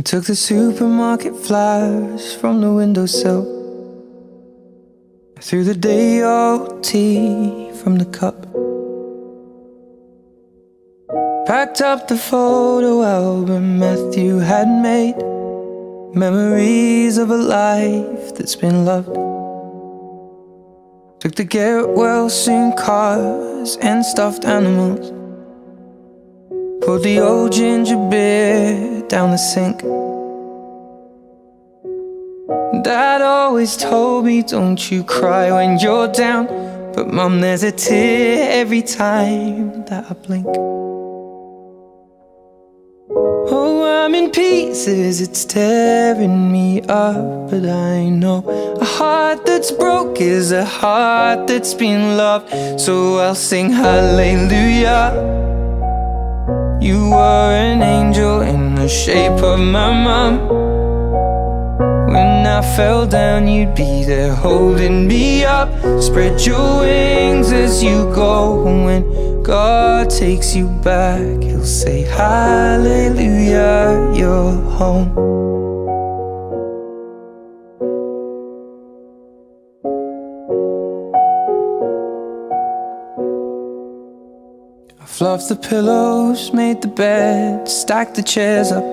took the supermarket flowers from the windowsill. I threw the day old tea from the cup. Packed up the photo album Matthew had made, memories of a life that's been loved. Took the get well soon cars and stuffed animals, poured the old ginger beer down the sink. Dad always told me, don't you cry when you're down, but Mum, there's a tear every time that I blink. Oh, I'm in pieces, it's tearing me up, but I know a heart that's broke is a heart that's been loved. So I'll sing hallelujah. You were an angel in the shape of my mum. When I fell down, you'd be there holding me up. Spread your wings as you go. When God takes you back, He'll say hallelujah, you're home. I fluffed the pillows, made the bed, stacked the chairs up,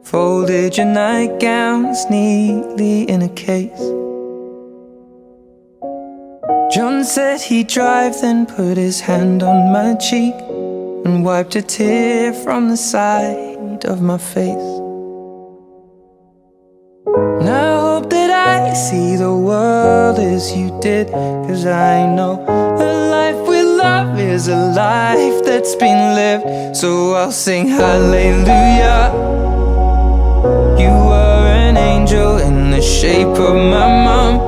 folded your nightgowns neatly in a case. John said he'd drive, then put his hand on my cheek and wiped a tear from the side of my face. And I hope that I see the world as you did, 'cause I know a life with love is a life that's been lived. So I'll sing hallelujah. You were an angel in the shape of my mum.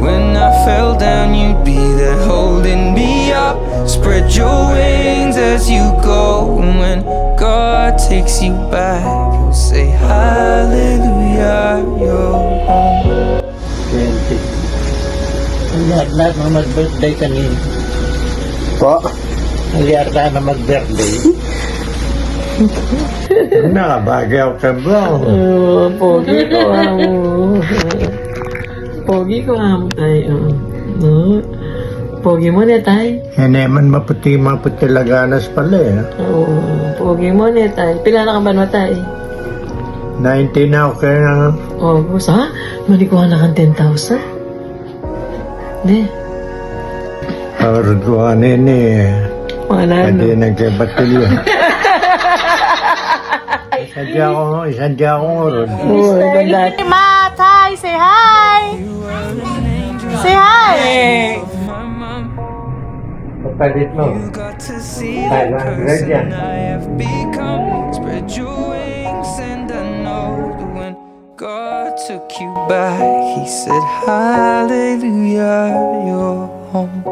When I fell down, you'd be there holding me up. Spread your wings as you go. And when God takes you back, He'll say hallelujah, you're home. 20. Lahat na mag-birthday kanina. Po? Lahat na mag-birthday. Nakabagaw ka ba? Pogi ko amo. Pogi ko amo tayo. No? Pogi mo na tayo. Hindi man maputi laganas pala eh. Pogi mo na tayo. Pila na ka ba na tayo? 19 na ako kaya nga. August, ha? Malikuha na kang 10,000? Ne? Arduanin eh. Wala Hindi no. nagkabatilya. Isadya akong urod. Oo, ganda. Ma, Tay, say hi! Say hi! Papalit mo. You got to see Bye, the bye. person I have become. Spread your wings and I know that when God took you back, He said hallelujah, you're home.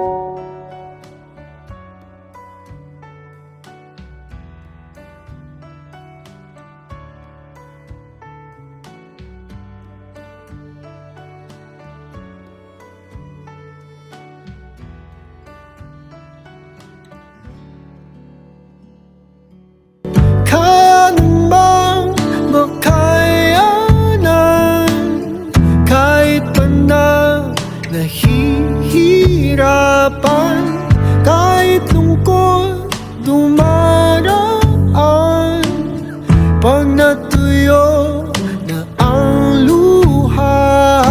Kaya namang makayanan kahit pa na nahihirapan, kahit lungkot dumaraan. Pag natuyo na ang luha,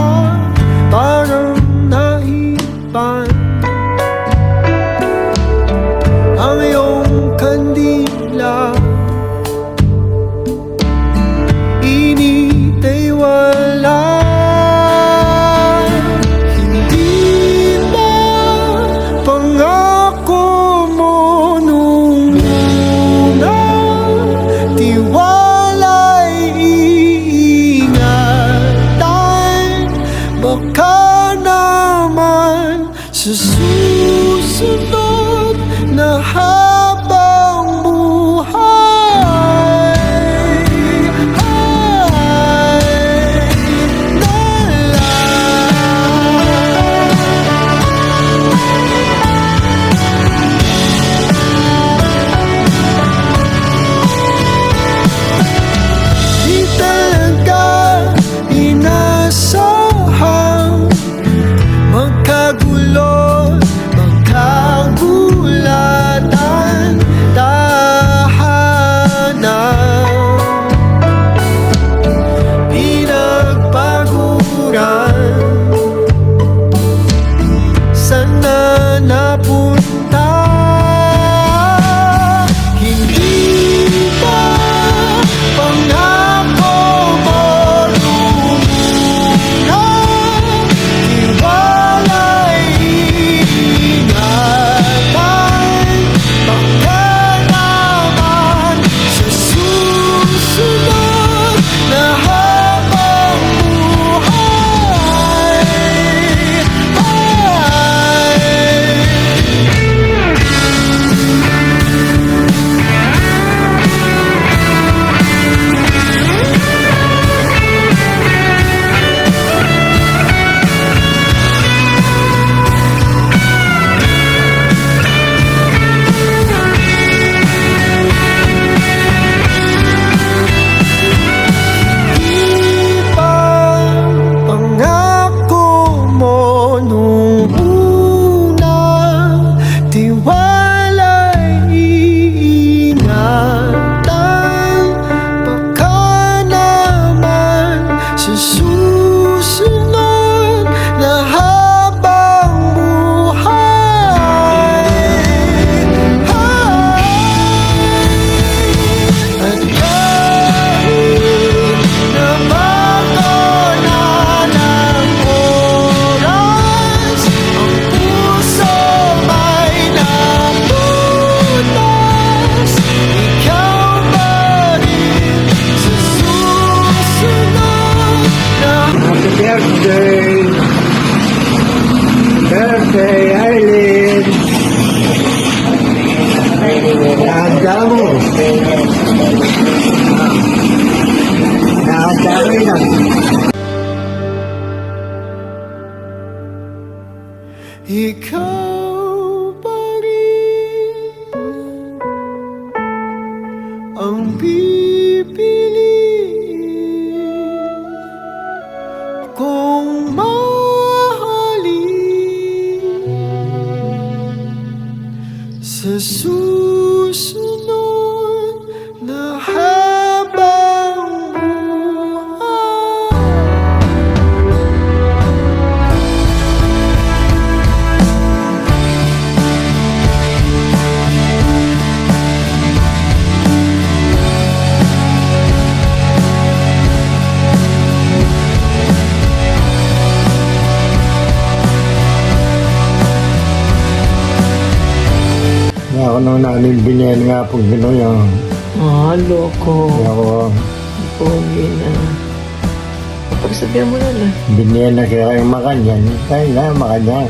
parang naipan ang iyong kandila. Init ay wala. Hindi ba pangako mo nung una? Tiwala'y iingatan. Baka naman sa susunod na habang buhay birthday! Birthday, Eileen! Nakanda mo. Nakanda mo yan. Ikaw pa rin ang pipiliin kong mahalin sa susunod na habang buhay. Ako nung naninbinyan nga pong Pinoy. Ah, loko. Ako, Pogi na. Pagsabihan mo na lang. binyan na kaya kayong makanyan. Kaya nga makanyan.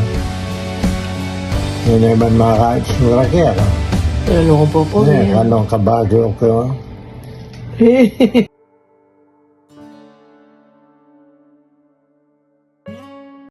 Yan naman makakaitsura kaya. Ano ko po po? Anong kabagyo ko.